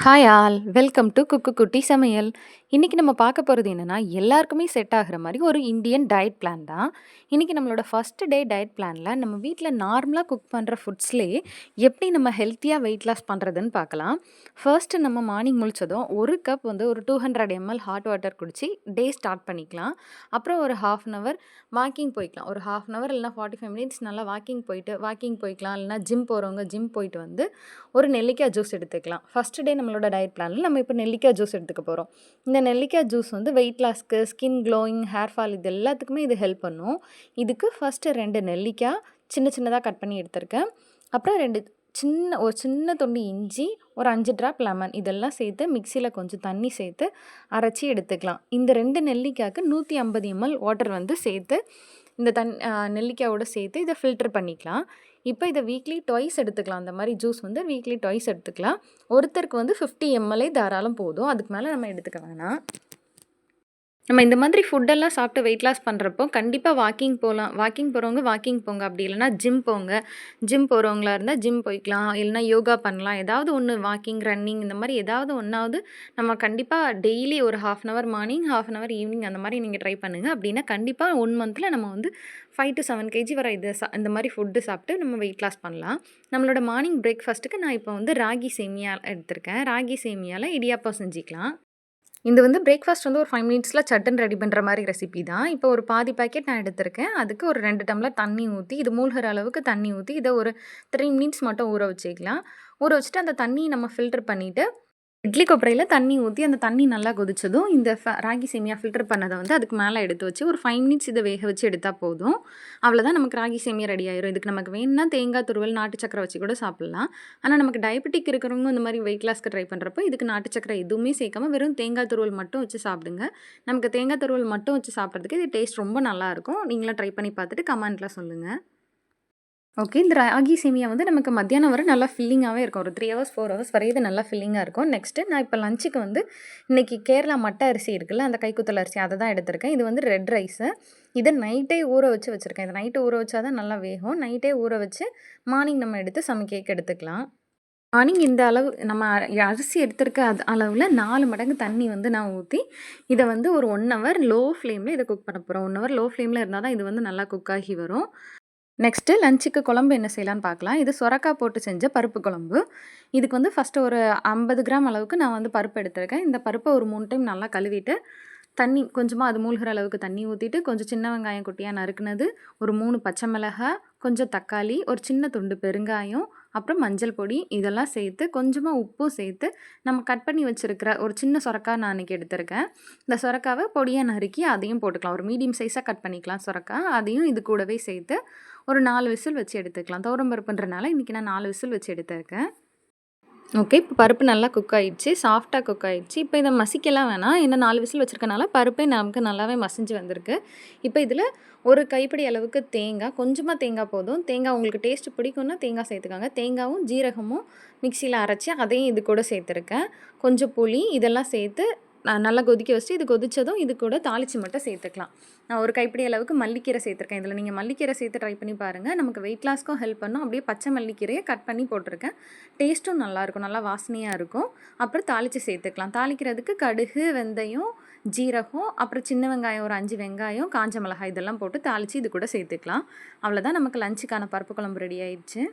Hi all welcome to குக்கு குட்டி சமையல். இன்றைக்கி நம்ம பார்க்க போகிறது என்னென்னா எல்லாருக்குமே செட் ஆகிற மாதிரி ஒரு இந்தியன் டயட் பிளான் தான். இன்றைக்கி நம்மளோட ஃபஸ்ட்டு டே டயட் பிளானில் நம்ம வீட்டில் நார்மலாக குக் பண்ணுற ஃபுட்ஸ்லேயே எப்படி நம்ம ஹெல்த்தியாக வெயிட் லாஸ் பண்ணுறதுன்னு பார்க்கலாம். ஃபர்ஸ்ட்டு நம்ம மார்னிங் முழிச்சதும் ஒரு கப் வந்து ஒரு 200 ml ஹாட் வாட்டர் குடித்து டே ஸ்டார்ட் பண்ணிக்கலாம். அப்புறம் ஒரு ஹாஃப் அன் ஹவர் வாக்கிங் போய்க்கலாம். ஒரு ஹாஃப் அன் ஹவர் இல்லைனா 45 மினிட்ஸ் நல்லா வாக்கிங் போய்க்கலாம். இல்லைனா ஜிம் போகிறவங்க ஜிம் போயிட்டு வந்து ஒரு நெல்லிக்காய் ஜூஸ் எடுத்துக்கலாம். ஃபஸ்ட்டு டே நம்மளோட டயட் பிளானில் நம்ம இப்போ நெல்லிக்காய் ஜூஸ் எடுத்துக்க போகிறோம். இந்த நெல்லிக்காய் ஜூஸ் வந்து வெயிட் லாஸ்க்கு, ஸ்கின் க்ளோயிங், ஹேர் ஃபால் இது எல்லாத்துக்குமே இது ஹெல்ப் பண்ணும். இதுக்கு ஃபஸ்ட்டு 2 நெல்லிக்காய் சின்ன சின்னதாக கட் பண்ணி எடுத்திருக்கேன். அப்புறம் ஒரு சின்ன துண்டு இஞ்சி, ஒரு 5 ட்ராப் லெமன் இதெல்லாம் சேர்த்து மிக்சியில் கொஞ்சம் தண்ணி சேர்த்து அரைச்சி எடுத்துக்கலாம். இந்த 2 நெல்லிக்காய்க்கு 150 ml வாட்டர் வந்து சேர்த்து இந்த நெல்லிக்காயோடு சேர்த்து இதை ஃபில்டர் பண்ணிக்கலாம். இப்போ இதை வீக்லி ட்வைஸ் எடுத்துக்கலாம். அந்த மாதிரி ஜூஸ் வந்து வீக்லி ட்வைஸ் எடுத்துக்கலாம். ஒருத்தருக்கு வந்து 50 ml தாராளம் போதும். அதுக்கு மேலே நம்ம எடுத்துக்க வேணாம். நம்ம இந்த மாதிரி ஃபுட்டெல்லாம் சாப்பிட்டு வெயிட் லாஸ் பண்ணுறப்போ கண்டிப்பாக வாக்கிங் போகலாம். வாக்கிங் போகிறவங்க வாக்கிங் போங்க. அப்படி இல்லைனா ஜிம் போங்க. ஜிம் போகிறவங்களா இருந்தால் ஜிம் போய்க்கலாம். இல்லைனா யோகா பண்ணலாம். ஏதாவது ஒன்று வாக்கிங், ரன்னிங் இந்த மாதிரி ஏதாவது ஒன்றாவது நம்ம கண்டிப்பாக டெய்லி ஒரு half an hour morning, half an hour evening அந்த மாதிரி நீங்கள் ட்ரை பண்ணுங்கள். அப்படின்னா கண்டிப்பாக 1 மந்தில் நம்ம வந்து 5 to 7 kg வரை இந்த மாதிரி ஃபுட்டு சாப்பிட்டு நம்ம வெயிட் லாஸ் பண்ணலாம். நம்மளோட மார்னிங் பிரேக்ஃபாஸ்ட்டுக்கு நான் இப்போ வந்து ராகி சேமியா எடுத்திருக்கேன். ராகி சேமியாவில் இடியாப்பம் செஞ்சுக்கலாம். இது வந்து பிரேக்ஃபாஸ்ட் வந்து ஒரு 5 மினிட்ஸில் சட்டுன்னு ரெடி பண்ணுற மாதிரி ரெசிபி தான். இப்போ ஒரு பாதி பாக்கெட் நான் எடுத்திருக்கேன். அதுக்கு ஒரு 2 டம்ளர் தண்ணி ஊற்றி, இது மூழ்கிற அளவுக்கு தண்ணி ஊற்றி, இதை ஒரு 3 மினிட்ஸ் மட்டும் ஊற வச்சுக்கலாம். ஊற வச்சுட்டு அந்த தண்ணியை நம்ம ஃபில்டர் பண்ணிவிட்டு இட்லி கொப்பரையில் தண்ணி ஊற்றி அந்த தண்ணி நல்லா கொதிச்சதும் இந்த ராகி சேமியா ஃபில்டர் பண்ணதை வந்து அதுக்கு மேலே எடுத்து வச்சு ஒரு 5 மினிட்ஸ் இதை வேக வச்சு எடுத்தால் போதும். அவ்வளோதான், நமக்கு ராகி சேமியா ரெடி ஆயிரும். இதுக்கு நமக்கு வேணும்னா தேங்காய் துருவல், நாட்டு சக்கரை வச்சு கூட சாப்பிட்லாம். ஆனால் நமக்கு டயபெட்டிக் இருக்கிறவங்க இந்த மாதிரி வெயிட் லாஸ்க்கு ட்ரை பண்ணுறப்போ இதுக்கு நாட்டு சக்கரை எதுவுமே சேர்க்காம வெறும் தேங்காய் துருவல் மட்டும் வச்சு சாப்பிடுங்க. நமக்கு தேங்காய் துருவல் மட்டும் வச்சு சாப்பிட்றதுக்கு இது டேஸ்ட் ரொம்ப நல்லாயிருக்கும். நீங்களும் ட்ரை பண்ணி பார்த்துட்டு கமெண்ட்டில் சொல்லுங்கள். ஓகே, இந்த ராகி சேமியா வந்து நமக்கு மத்தியானம் வரை நல்லா ஃபில்லிங்காகவே இருக்கும். ஒரு 3 ஹவர்ஸ் 4 ஹவர்ஸ் வரை இது நல்லா ஃபில்லிங்காக இருக்கும். நெக்ஸ்ட்டு நான் இப்போ லஞ்சுக்கு வந்து இன்றைக்கி கேரளா மட்டை அரிசி இருக்குல்ல, அந்த கைக்குத்தல் அரிசி அதை தான் எடுத்திருக்கேன். இது வந்து ரெட் ரைஸு. இதை நைட்டே ஊற வச்சு வச்சுருக்கேன். இதை நைட்டு ஊற வச்சா தான் நல்லா வேகும். நைட்டே ஊற வச்சு மார்னிங் நம்ம எடுத்து சமைக்க எடுத்துக்கலாம். மார்னிங் இந்த அளவு நம்ம அரிசி எடுத்திருக்க அளவில் 4 மடங்கு தண்ணி வந்து நான் ஊற்றி இதை வந்து ஒரு 1 ஹவர் லோ ஃப்ளேமில் இதை குக் பண்ண போகிறோம். 1 ஹவர் லோ ஃப்ளேமில் இருந்தால் தான் இது வந்து நல்லா குக் ஆகி வரும். நெக்ஸ்ட்டு லஞ்சுக்கு குழம்பு என்ன செய்யலான்னு பார்க்கலாம். இது சொரக்காய் போட்டு செஞ்ச பருப்பு குழம்பு. இதுக்கு வந்து ஃபஸ்ட்டு ஒரு 50 கிராம் அளவுக்கு நான் வந்து பருப்பு எடுத்திருக்கேன். இந்த பருப்பை ஒரு 3 டைம் நல்லா கழுவிட்டு தண்ணி கொஞ்சமாக அது மூழ்கிற அளவுக்கு தண்ணி ஊற்றிட்டு கொஞ்சம் சின்ன வெங்காயம் குட்டியாக நறுக்குனது, ஒரு 3 பச்சை மிளகாய், கொஞ்சம் தக்காளி, ஒரு சின்ன துண்டு பெருங்காயம், அப்புறம் மஞ்சள் பொடி இதெல்லாம் சேர்த்து கொஞ்சமாக உப்பும் சேர்த்து நம்ம கட் பண்ணி வச்சுருக்கிற ஒரு சின்ன சொரக்காய் நான் அன்றைக்கி எடுத்திருக்கேன். இந்த சொரக்காவை பொடியாக நறுக்கி அதையும் போட்டுக்கலாம். ஒரு மீடியம் சைஸாக கட் பண்ணிக்கலாம் சொரக்காய். அதையும் இது கூடவே சேர்த்து ஒரு 4 விசில் வச்சு எடுத்துக்கலாம். துவரம் பருப்புன்றனால இன்றைக்கி நான் 4 விசில் வச்சு எடுத்திருக்கேன். ஓகே, இப்போ பருப்பு நல்லா குக் ஆகிடுச்சு, சாஃப்டாக குக் ஆகிடுச்சு. இப்போ இதை மசிக்கலாம் வேணாம். ஏன்னா 4 விசில் வச்சுருக்கனால பருப்பே நமக்கு நல்லாவே மசிஞ்சு வந்திருக்கு. இப்போ இதில் ஒரு கைப்பிடி அளவுக்கு தேங்காய், கொஞ்சமாக தேங்காய் போதும். தேங்காய் உங்களுக்கு டேஸ்ட்டு பிடிக்கும்னா தேங்காய் சேர்த்துக்காங்க. தேங்காயும் ஜீரகமும் மிக்சியில் அரைச்சி அதையும் இது கூட சேர்த்துருக்கேன். கொஞ்சம் புளி இதெல்லாம் சேர்த்து நல்லா கொதிக்க வச்சுட்டு இது கொதித்ததும் இது கூட தாளித்து மட்டும் சேர்த்துக்கலாம். நான் ஒரு கைப்பிடி அளவுக்கு மல்லிக்கீரை சேர்த்துருக்கேன். இதில் நீங்கள் மல்லிக்கீரை சேர்த்து ட்ரை பண்ணி பாருங்கள். நமக்கு வெயிட் லாஸ்க்கும் ஹெல்ப் பண்ணும். அப்படியே பச்சை மல்லிக்கீரையை கட் பண்ணி போட்டிருக்கேன். டேஸ்ட்டும் நல்லாயிருக்கும், நல்லா வாசனையாக இருக்கும். அப்புறம் தாளித்து சேர்த்துக்கலாம். தாளிக்கிறதுக்கு கடுகு, வெந்தயம், ஜீரகம், அப்புறம் சின்ன வெங்காயம் ஒரு 5 வெங்காயம், காஞ்ச மிளகாய் இதெல்லாம் போட்டு தாளித்து இது கூட சேர்த்துக்கலாம். அவ்வளோதான், நமக்கு லஞ்சுக்கான பருப்பு குழம்பு ரெடி ஆயிடுச்சு.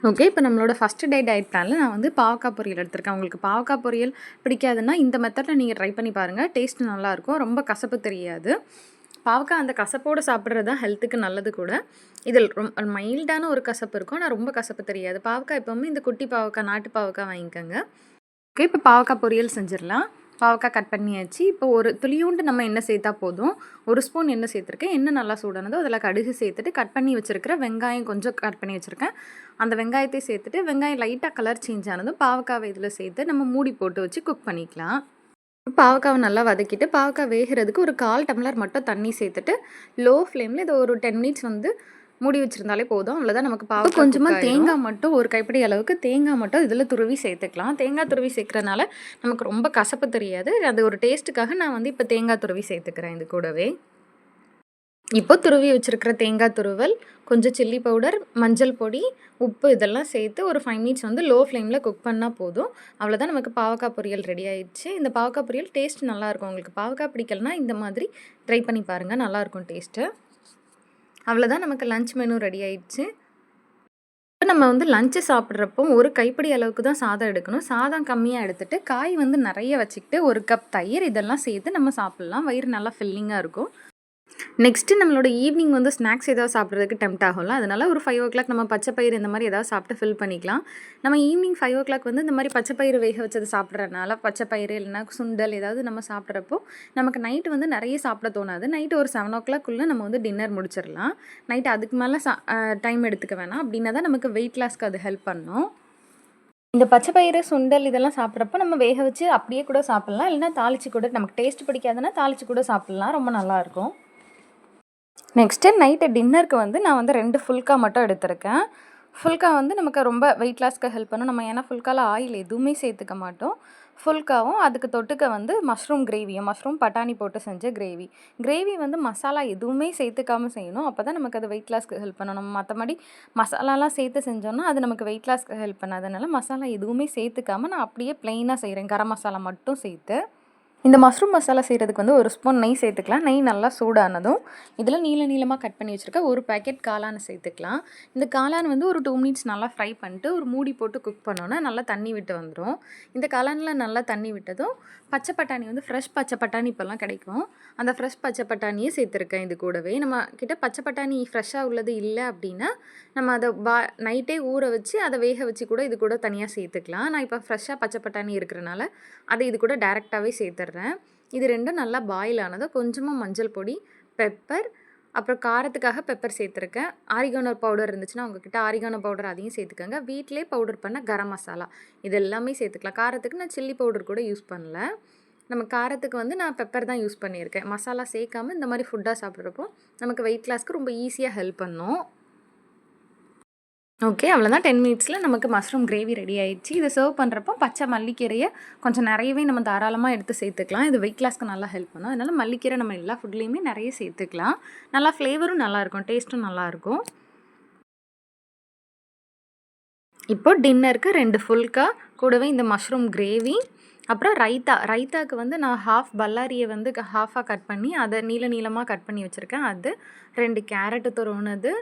ஓகே, இப்போ நம்மளோட ஃபஸ்ட்டு டே டயட் பிளானில் நான் வந்து பாவக்காய் பொரியல் எடுத்திருக்கேன். உங்களுக்கு பாவக்காய் பொரியல் பிடிக்காதுன்னா இந்த மெத்தடில் நீங்கள் ட்ரை பண்ணி பாருங்கள். டேஸ்ட் நல்லாயிருக்கும், ரொம்ப கசப்பு தெரியாது. பாவக்காய் அந்த கசப்போடு சாப்பிட்றது தான் ஹெல்த்துக்கு நல்லது கூட. இதில் மைல்டான ஒரு கசப்பு இருக்கும், ஆனால் ரொம்ப கசப்பு தெரியாது. பாவக்காய் எப்போவுமே இந்த குட்டி பாவக்காய், நாட்டு பாவக்காய் வாங்கிக்கோங்க. ஓகே, இப்போ பாவக்காய் பொரியல் செஞ்சிடலாம். பாவக்காய் கட் பண்ணியாச்சு. இப்போ ஒரு துளியூண்டு நம்ம எண்ணெய் சேர்த்தா போதும். 1 ஸ்பூன் எண்ணெய் சேர்த்துருக்கேன். எண்ணெய் நல்லா சூடானதோ அதில் கடுகு சேர்த்துட்டு கட் பண்ணி வச்சுருக்கிற வெங்காயம் கொஞ்சம் கட் பண்ணி வச்சுருக்கேன். அந்த வெங்காயத்தை சேர்த்துட்டு வெங்காயம் லைட்டாக கலர் சேஞ்ச் ஆனதும் பாவக்காவை இதில் சேர்த்து நம்ம மூடி போட்டு வச்சு குக் பண்ணிக்கலாம். பாவக்காவை நல்லா வதக்கிட்டு பாவக்காய் வேகிறதுக்கு ஒரு 1/4 டம்ளர் மட்டும் தண்ணி சேர்த்துட்டு லோ ஃப்ளேமில் இதை ஒரு 10 மினிட்ஸ் வந்து மூடி வச்சுருந்தாலே போதும். அவ்வளோதான், நமக்கு பாவக்காய் கொஞ்சமாக தேங்காய் மட்டும் ஒரு கைப்பிடி அளவுக்கு தேங்காய் மட்டும் இதில் துருவி சேர்த்துக்கலாம். தேங்காய் துருவி சேர்க்குறனால நமக்கு ரொம்ப கசப்பு தெரியாது. அது ஒரு டேஸ்ட்டுக்காக நான் வந்து இப்போ தேங்காய் துருவி சேர்த்துக்கிறேன் இது கூடவே. இப்போ துருவி வச்சிருக்கிற தேங்காய் துருவல், கொஞ்சம் சில்லி பவுடர், மஞ்சள் பொடி, உப்பு இதெல்லாம் சேர்த்து ஒரு 5 மினிட்ஸ் வந்து லோ ஃப்ளேமில் குக் பண்ணால் போதும். அவ்வளோதான், நமக்கு பாவக்காய் பொரியல் ரெடி ஆயிடுச்சு. இந்த பாவக்காய் பொரியல் டேஸ்ட் நல்லாயிருக்கும். உங்களுக்கு பாவக்காய் பிடிக்கலனா இந்த மாதிரி ட்ரை பண்ணி பாருங்கள், நல்லாயிருக்கும் டேஸ்ட்டு. அவ்வளோதான், நமக்கு லஞ்ச் மெனு ரெடி ஆயிடுச்சு. நம்ம வந்து லஞ்சு சாப்பிட்றப்போ ஒரு கைப்பிடி அளவுக்கு தான் சாதம் எடுக்கணும். சாதம் கம்மியாக எடுத்துட்டு காய் வந்து நிறைய வச்சுக்கிட்டு 1 கப் தயிர் இதெல்லாம் சேர்த்து நம்ம சாப்பிட்லாம். வயிறு நல்லா ஃபில்லிங்காக இருக்கும். நெக்ஸ்ட்டு நம்மளோட ஈவினிங் வந்து ஸ்நாக்ஸ் ஏதாவது சாப்பிட்றதுக்கு டெம்ப்ட் ஆகும்ல. அதனால ஒரு 5:00 நம்ம பச்சை பயிறு இந்த மாதிரி ஏதாவது சாப்பிட்டு ஃபில் பண்ணிக்கலாம். நம்ம ஈவினிங் 5:00 வந்து இந்த மாதிரி பச்சை பயிறு வேக வச்சது சாப்பிட்றதுனால, பச்சை பயிறு இல்லைனா சுண்டல் ஏதாவது நம்ம சாப்பிட்றப்போ நமக்கு நைட்டு வந்து நிறைய சாப்பிட தோணாது. நைட்டு ஒரு 7:00 நம்ம வந்து டின்னர் முடிச்சிடலாம். நைட்டு அதுக்கு மேலே டைம் எடுத்துக்க வேணாம். அப்படின்னா தான் நமக்கு வெயிட் லாஸ்க்கு அது ஹெல்ப் பண்ணும். இந்த பச்சை பயிறு, சுண்டல் இதெல்லாம் சாப்பிட்றப்போ நம்ம வேக வச்சு அப்படியே கூட சாப்பிட்லாம். இல்லைனா தாளித்து கூட, நமக்கு டேஸ்ட் பிடிக்காதுன்னா தாளித்து கூட சாப்பிட்லாம். ரொம்ப நல்லாயிருக்கும். நெக்ஸ்ட்டு நைட்டு டின்னருக்கு வந்து நான் வந்து 2 ஃபுல்கா மட்டும் எடுத்திருக்கேன். ஃபுல்கா வந்து நமக்கு ரொம்ப வெயிட் லாஸ்க்கு ஹெல்ப் பண்ணும். நம்ம ஏன்னா ஃபுல்காவில் ஆயில் எதுவுமே சேர்த்துக்க மாட்டோம். ஃபுல்காவும் அதுக்கு தொட்டுக்க வந்து மஷ்ரூம் கிரேவியும், மஷ்ரூம் பட்டாணி போட்டு செஞ்ச கிரேவி. கிரேவி வந்து மசாலா எதுவுமே சேர்த்துக்காம செய்யணும். அப்போ தான் நமக்கு அது வெயிட் லாஸ்க்கு ஹெல்ப் பண்ணும். நம்ம மற்றபடி மசாலாலாம் சேர்த்து செஞ்சோம்னா அது நமக்கு வெயிட் லாஸ்க்கு ஹெல்ப் பண்ணாது. அதனால் மசாலா எதுவுமே சேர்த்துக்காம நான் அப்படியே ப்ளெயினாக செய்கிறேன். கரம் மசாலா மட்டும் சேர்த்து. இந்த மஷ்ரூம் மசாலா செய்கிறதுக்கு வந்து 1 ஸ்பூன் நெய் சேர்த்துக்கலாம். நெய் நல்லா சூடானதும் இதில் நீளமாக கட் பண்ணி வச்சுருக்க 1 பேக்கெட் காளான் சேர்த்துக்கலாம். இந்த காளான் வந்து ஒரு 2 மினிட்ஸ் நல்லா ஃப்ரை பண்ணிட்டு ஒரு மூடி போட்டு குக் பண்ணோன்னா நல்லா தண்ணி விட்டு வந்துடும். இந்த காளானில் நல்லா தண்ணி விட்டதும் பச்சை பட்டாணி வந்து ஃப்ரெஷ் பச்சை பட்டாணி இப்போல்லாம் கிடைக்கும். அந்த ஃப்ரெஷ் பச்சை பட்டாணியே சேர்த்துருக்கேன் இது கூடவே. நம்ம கிட்ட பச்சை பட்டாணி ஃப்ரெஷ்ஷாக உள்ளது இல்லை அப்படின்னா நம்ம அதை நைட்டே ஊற வச்சு அதை வேக வச்சு கூட இது கூட தனியாக சேர்த்துக்கலாம். நான் இப்போ ஃப்ரெஷ்ஷாக பச்சை பட்டாணி இருக்கிறனால அதை இது கூட டேரெக்டாகவே சேர்த்துட்றேன். இது ரெண்டும் நல்லா பாயில் ஆனதும் கொஞ்சமாக மஞ்சள் பொடி, பெப்பர், அப்புறம் காரத்துக்காக பெப்பர் சேர்த்துருக்கேன். ஆரிகானோ பவுடர் இருந்துச்சுன்னா உங்ககிட்ட ஆரிகானோ பவுடர் அதையும் சேர்த்துக்கோங்க. வீட்டிலே பவுடர் பண்ண கரம் மசாலா இது எல்லாமே சேர்த்துக்கலாம். காரத்துக்கு நான் சில்லி பவுடர் கூட யூஸ் பண்ணல. நம்ம காரத்துக்கு வந்து நான் பெப்பர் தான் யூஸ் பண்ணியிருக்கேன். மசாலா சேர்க்காம இந்த மாதிரி ஃபுட்டாக சாப்பிட்றப்போ நமக்கு வெயிட் லாஸ்க்கு ரொம்ப ஈஸியாக ஹெல்ப் பண்ணும். ஓகே, அவ்வளோதான். 10 மினிட்ஸில் நமக்கு மஷ்ரூம் கிரேவி ரெடி ஆயிடுச்சு. இதை சர்வ் பண்ணுறப்போ பச்சை மல்லிக்கீரையை கொஞ்சம் நிறையவே நம்ம தாராளமாக எடுத்து சேர்த்துக்கலாம். இது வெயிட் லாஸ்க்கு நல்லா ஹெல்ப் பண்ணும். அதனால் மல்லிக்கீரை நம்ம எல்லா ஃபுட்லேயுமே நிறைய சேர்த்துக்கலாம். நல்லா ஃப்ளேவரும் நல்லாயிருக்கும், டேஸ்ட்டும் நல்லாயிருக்கும். இப்போ டின்னருக்கு 2 ஃபுல்கா கூடவே இந்த மஷ்ரூம் கிரேவி, அப்புறம் ரைத்தாக்கு வந்து நான் ஹாஃப் பல்லாரியை வந்து ஹாஃபாக கட் பண்ணி அதை நீளமாக கட் பண்ணி வச்சுருக்கேன். அது 2 கேரட்டு துருவுனது,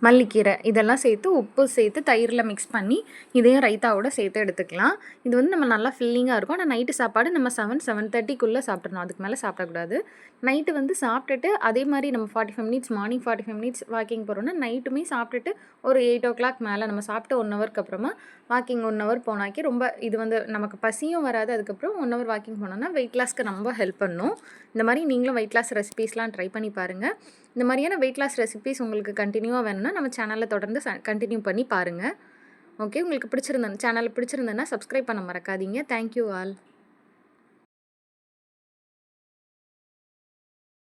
மல்லிக்கீரை இதெல்லாம் சேர்த்து உப்பு சேர்த்து தயிரில் மிக்ஸ் பண்ணி இதையும் ரைத்தாவோட சேர்த்து எடுத்துக்கலாம். இது வந்து நம்ம நல்லா ஃபில்லிங்காக இருக்கும். ஆனால் நைட்டு சாப்பாடு நம்ம 7:30க்குள்ளே சாப்பிட்றணும். அதுக்கு மேலே சாப்பிடக்கூடாது. நைட்டு வந்து சாப்பிட்டுட்டு அதே மாதிரி நம்ம 45 மினிட்ஸ் மார்னிங் 45 மினிட்ஸ் வாக்கிங் போகிறோன்னா நைட்டுமே சாப்பிட்டுட்டு ஒரு 8:00 மேலே நம்ம சாப்பிட்டு 1 ஹவருக்கு அப்புறமா வாக்கிங் 1 ஹவர் போனாக்கி ரொம்ப இது வந்து நமக்கு பசியும் வராது. அதுக்கப்புறம் 1 ஹவர் வாக்கிங் போனோன்னா வெயிட் லாஸ்க்கு ரொம்ப ஹெல்ப் பண்ணும். இந்த மாதிரி நீங்களும் வெயிட் லாஸ் ரெசிபீஸ்லாம் ட்ரை பண்ணி பாருங்கள். இந்த மாதிரியான வெயிட் லாஸ் ரெசிபீஸ் உங்களுக்கு கண்டினியூவாக வேணும்னா நம்ம சேனலில் தொடர்ந்து கண்டினியூ பண்ணி பாருங்கள். ஓகே, உங்களுக்கு சேனல் பிடிச்சிருந்ததுன்னா சப்ஸ்கிரைப் பண்ண மறக்காதீங்க. Thank you all.